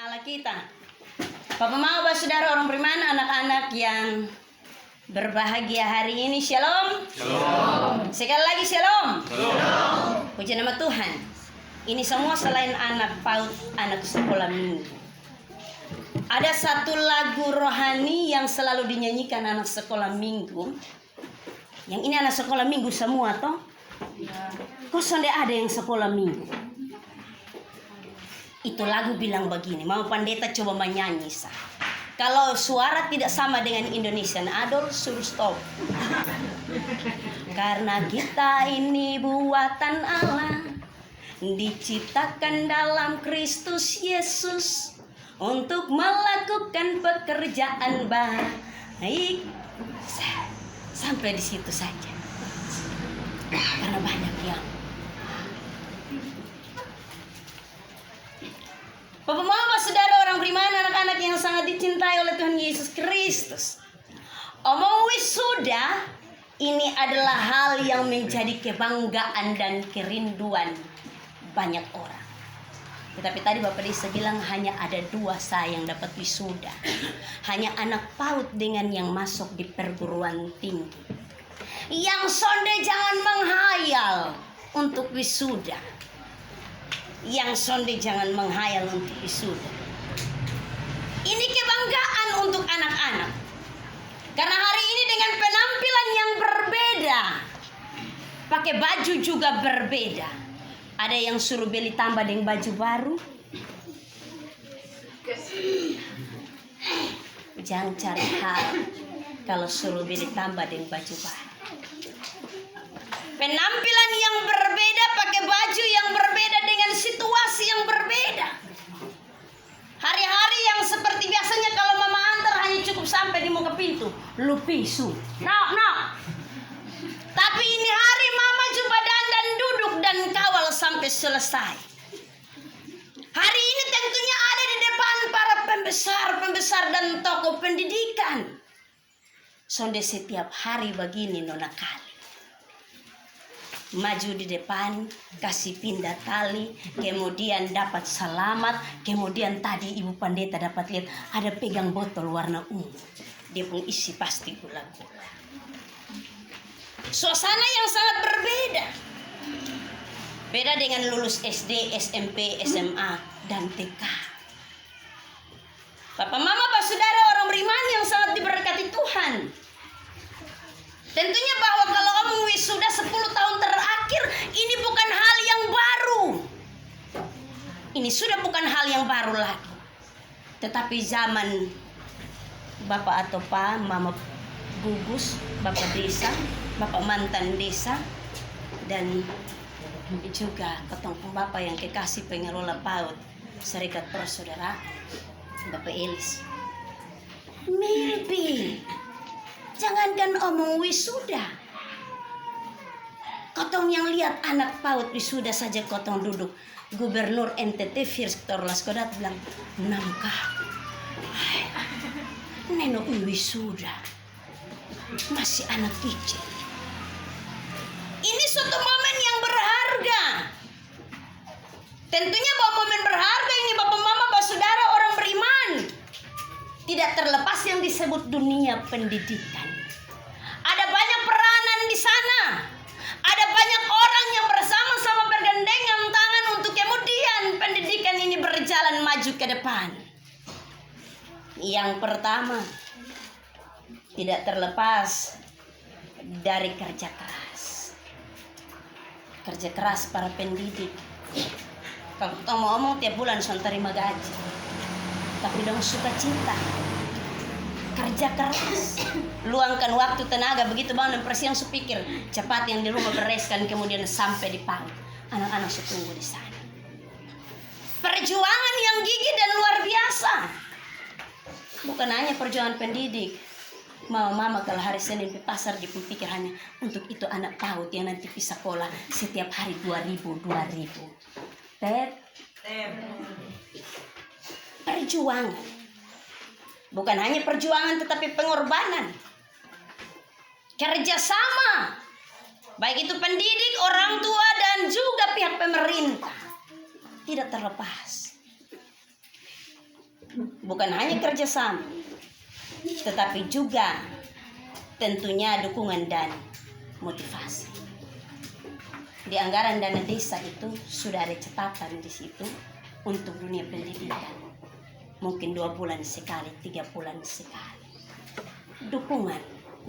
Allah kita. Papa mau saudara orang beriman, anak-anak yang berbahagia hari ini, shalom. Shalom. Sekali lagi shalom. Shalom. Puji nama Tuhan. Ini semua selain anak PAUD, anak sekolah minggu. Ada satu lagu rohani yang selalu dinyanyikan anak sekolah minggu. Yang ini anak sekolah minggu semua toh? Kok sonde ada yang sekolah minggu? Itu lagu bilang begini, mau pendeta coba menyanyi sah. Kalau suara tidak sama dengan Indonesian Idol, suruh stop. Karena kita ini buatan Allah, diciptakan dalam Kristus Yesus untuk melakukan pekerjaan baik. Sampai di situ saja. Karena banyak yang Bapak Mama, saudara orang beriman, anak-anak yang sangat dicintai oleh Tuhan Yesus Kristus. Omong wisuda ini adalah hal yang menjadi kebanggaan dan kerinduan banyak orang. Tetapi tadi Bapak Desa bilang hanya ada 2 saya yang dapat wisuda. Hanya anak PAUD dengan yang masuk di perguruan tinggi. Yang sonde jangan menghayal untuk wisuda. Yang sonde jangan menghayal untuk wisuda. Ini kebanggaan untuk anak-anak. Karena hari ini dengan penampilan yang berbeda, pakai baju juga berbeda. Ada yang suruh beli tambah dengan baju baru. Jangan cari hal kalau suruh beli tambah dengan baju baru. Penampilan yang berbeda, pakai baju yang berbeda dengan situasi yang berbeda. Hari-hari yang seperti biasanya kalau mama antar hanya cukup sampai di muka pintu, lu pisu. No. Tapi ini hari mama jumpa dandan duduk dan kawal sampai selesai. Hari ini tentunya ada di depan para pembesar dan tokoh pendidikan. Sonde setiap hari begini nona kali. Maju di depan, kasih pindah tali, kemudian dapat selamat, kemudian tadi ibu pendeta dapat lihat ada pegang botol warna ungu. Dia pun isi pasti gula-gula. Suasana yang sangat berbeda. Beda dengan lulus SD, SMP, SMA, dan TK. Bapak, mama, pak, saudara orang beriman yang sangat diberkati Tuhan. Tentunya bahwa kalau omong wisuda 10 tahun terakhir, ini bukan hal yang baru. Ini sudah bukan hal yang baru lagi. Tetapi zaman bapak atau pak, mama gugus, bapak desa, bapak mantan desa, dan juga ketong bapak yang kekasih pengelola PAUD, Serikat Persaudaraan, Bapak Elis. Mimpi. Jangankan omong wisuda. Kotong yang lihat anak PAUD wisuda saja kotong duduk. Gubernur NTT Victor Laskodat bilang, "Namkah? Neno wisuda. Masih anak kecil." Ini suatu momen yang berharga. Tentunya bahwa momen berharga ini Bapak Mama, Bapak Saudara orang beriman. Tidak terlepas yang disebut dunia pendidikan. Ada banyak peranan di sana. Ada banyak orang yang bersama-sama bergandengan tangan untuk kemudian pendidikan ini berjalan maju ke depan. Yang pertama, tidak terlepas dari kerja keras. Kerja keras para pendidik. Kalau kita mau ngomong tiap bulan sudah terima gaji. Tapi dong suka cinta, kerja keras, luangkan waktu tenaga begitu bangun persiang supikir cepat yang di rumah bereskan kemudian sampai di PAUD. Anak-anak tunggu di sana. Perjuangan yang gigih dan luar biasa. Bukan hanya perjuangan pendidik. Mama kalau hari Senin di pasar dipikir hanya untuk itu anak PAUD yang nanti bisa sekolah setiap hari 2.000. Perjuangan. Bukan hanya perjuangan tetapi pengorbanan. Kerjasama. Baik itu pendidik, orang tua dan juga pihak pemerintah. Tidak terlepas. bukan hanya kerjasama, tetapi juga tentunya dukungan dan motivasi. Di anggaran dana desa itu sudah ada catatan di situ untuk dunia pendidikan. Mungkin 2 bulan sekali, 3 bulan sekali. Dukungan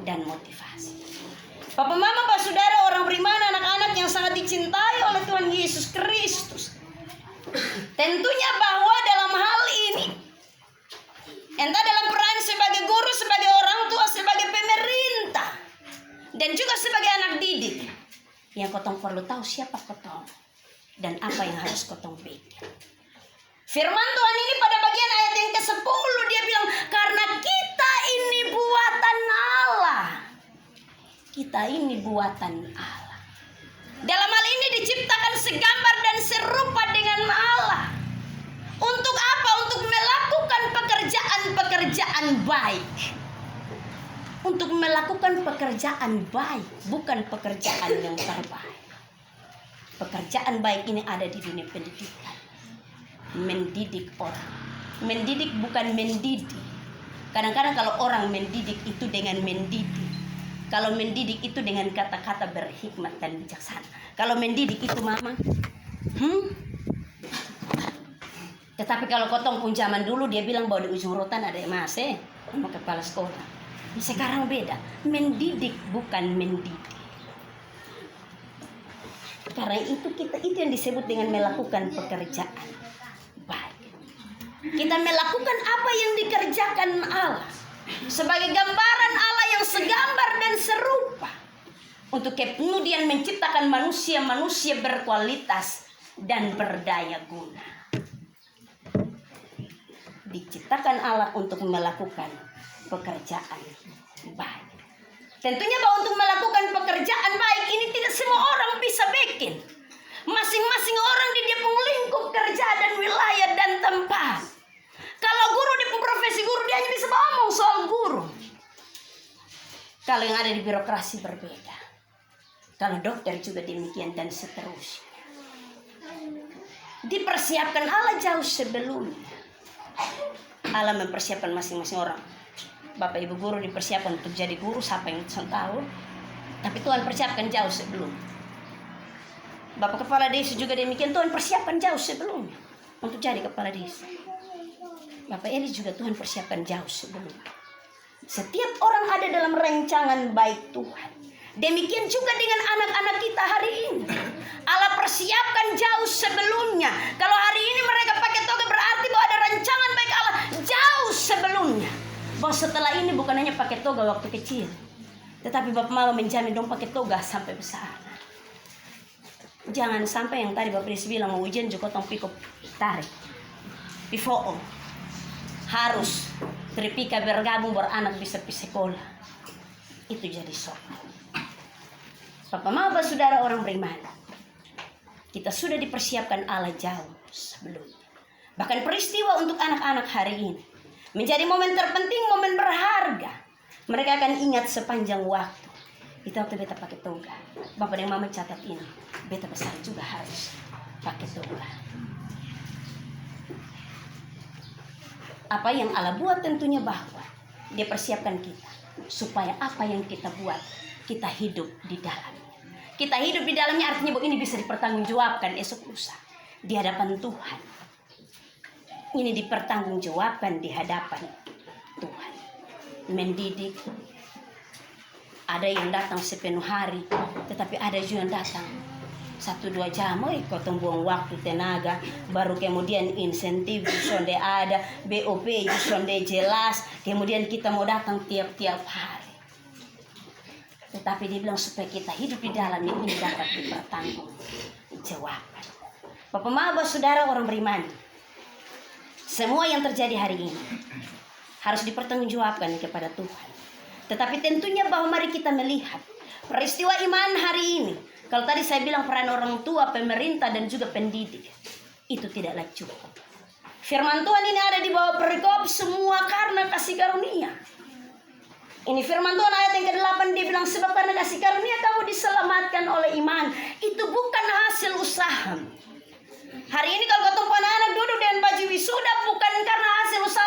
dan motivasi. Bapak, mama, pak, saudara, orang beriman, anak-anak yang sangat dicintai oleh Tuhan Yesus Kristus. Tentunya bahwa dalam hal ini, entah dalam peran sebagai guru, sebagai orang tua, sebagai pemerintah, dan juga sebagai anak didik, yang kotong perlu tahu siapa kotong dan apa yang harus kotong bikin. Firman Tuhan ini pada bagian ayat yang ke-10 dia bilang, karena kita ini buatan Allah. Kita ini buatan Allah. Dalam hal ini diciptakan segambar dan serupa dengan Allah. Untuk apa? Untuk melakukan pekerjaan-pekerjaan baik. Untuk melakukan pekerjaan baik, bukan pekerjaan yang terbaik. Pekerjaan baik ini ada di dunia pendidikan. Mendidik orang. Mendidik bukan mendidik. Kadang-kadang kalau orang mendidik itu dengan mendidik. Kalau mendidik itu dengan kata-kata berhikmat dan bijaksana. Kalau mendidik itu mama. Tetapi kalau kotong pun zaman dulu dia bilang bahwa di ujung rotan ada emas sama kepala sekolah. Sekarang beda. Mendidik bukan mendidik. Karena itu yang disebut dengan melakukan pekerjaan baik. Kita melakukan apa yang dikerjakan Allah sebagai gambaran Allah yang segambar dan serupa, untuk kemudian menciptakan manusia-manusia berkualitas dan berdaya guna. Diciptakan Allah untuk melakukan pekerjaan baik. Tentunya bahwa untuk melakukan pekerjaan baik ini tidak semua orang bisa bikin. Masing-masing orang di dia pun lingkup kerja dan wilayah dan tempat. Kalau guru di profesi guru dia hanya bisa ngomong soal guru. Kalau yang ada di birokrasi berbeda. Kalau dokter juga demikian dan seterusnya. Dipersiapkan Allah jauh sebelumnya. Allah mempersiapkan masing-masing orang. Bapak ibu guru dipersiapkan untuk jadi guru siapa yang tahu. Tapi Tuhan persiapkan jauh sebelum. Bapak kepala desa juga demikian, Tuhan persiapkan jauh sebelumnya untuk jadi kepala desa. Bapak ini juga Tuhan persiapkan jauh sebelum. Setiap orang ada dalam rancangan baik Tuhan. Demikian juga dengan anak-anak kita hari ini. Allah persiapkan jauh sebelumnya. Kalau hari ini mereka pakai toga berarti bahwa ada rancangan baik Allah jauh sebelumnya. Bahwa setelah ini bukan hanya pakai toga waktu kecil, tetapi Bapak Mama menjamin dong pakai toga sampai besar. Jangan sampai yang tadi Bapak Desi bilang mau ujian juga tong pikop tarik. Pivoo. Harus tripika bergabung beranak bisa pergi sekolah. Itu jadi sok. Bapak Mama saudara orang beriman. Kita sudah dipersiapkan Allah jauh sebelumnya. Bahkan peristiwa untuk anak-anak hari ini menjadi momen terpenting, momen berharga. Mereka akan ingat sepanjang waktu. Itu waktu beta pakai toga. Bapak dan Mama catat ini. Beta besar juga harus pakai toga. Apa yang Allah buat tentunya bahwa Dia persiapkan kita supaya apa yang kita buat kita hidup di dalamnya. Kita hidup di dalamnya artinya bahwa ini bisa dipertanggungjawabkan esok lusa di hadapan Tuhan. Ini dipertanggungjawabkan di hadapan Tuhan. Mendidik. Ada yang datang sepenuh hari, tetapi ada juga yang datang 1-2 jam, kotong buang waktu tenaga, baru kemudian insentif sonde ada, BOP sonde jelas, kemudian kita mau datang tiap-tiap hari. Tetapi dia bilang supaya kita hidup di dalam ini dapat dipertanggungjawabkan. Bapak Mama saudara orang beriman, semua yang terjadi hari ini harus dipertanggungjawabkan kepada Tuhan. Tetapi tentunya bahwa mari kita melihat peristiwa iman hari ini. Kalau tadi saya bilang peran orang tua, pemerintah dan juga pendidik, itu tidaklah cukup. Firman Tuhan ini ada di bawah perikop semua karena kasih karunia. Ini firman Tuhan ayat yang ke-8 dia bilang sebab karena kasih karunia kamu diselamatkan oleh iman. Itu bukan hasil usaha. Hari ini kalau ketemu anak-anak duduk dengan baju wisuda bukan karena hasil usaha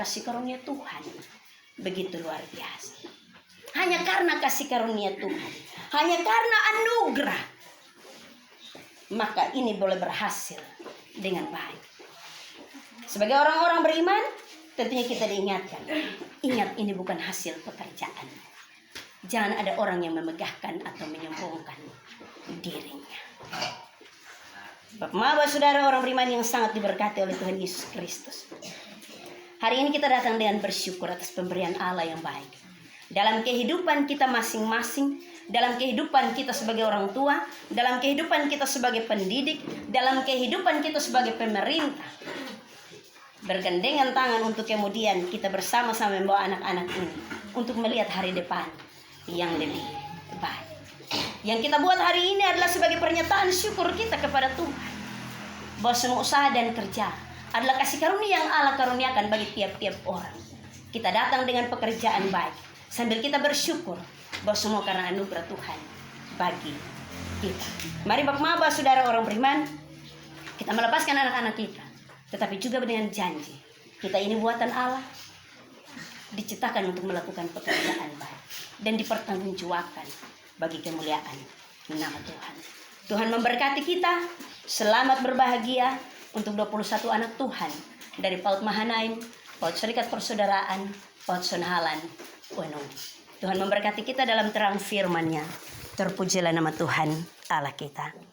kasih karunia Tuhan begitu luar biasa. Hanya karena kasih karunia Tuhan, hanya karena anugerah, maka ini boleh berhasil dengan baik. Sebagai orang-orang beriman, tentunya kita diingatkan, ingat ini bukan hasil pekerjaan. Jangan ada orang yang memegahkan atau menyombongkan dirinya. Bapak, saudara orang beriman yang sangat diberkati oleh Tuhan Yesus Kristus. Hari ini kita datang dengan bersyukur atas pemberian Allah yang baik. Dalam kehidupan kita masing-masing, dalam kehidupan kita sebagai orang tua, dalam kehidupan kita sebagai pendidik, dalam kehidupan kita sebagai pemerintah. Bergandengan tangan untuk kemudian kita bersama-sama membawa anak-anak ini untuk melihat hari depan yang lebih baik. Yang kita buat hari ini adalah sebagai pernyataan syukur kita kepada Tuhan, bahwa semua usaha dan kerja adalah kasih karunia yang Allah karuniakan bagi tiap-tiap orang. Kita datang dengan pekerjaan baik, sambil kita bersyukur bahwa semua karena anugerah Tuhan bagi kita. Mari Bapak, saudara orang beriman, kita melepaskan anak-anak kita, tetapi juga dengan janji, kita ini buatan Allah, diciptakan untuk melakukan pekerjaan baik dan dipertanggungjawabkan bagi kemuliaan nama Tuhan. Tuhan memberkati kita. Selamat berbahagia untuk 21 anak Tuhan dari PAUD Mahanaim, PAUD Serikat Persaudaraan, PAUD Sonhalan, Unung. Tuhan memberkati kita dalam terang firman-Nya. Terpujilah nama Tuhan Allah kita.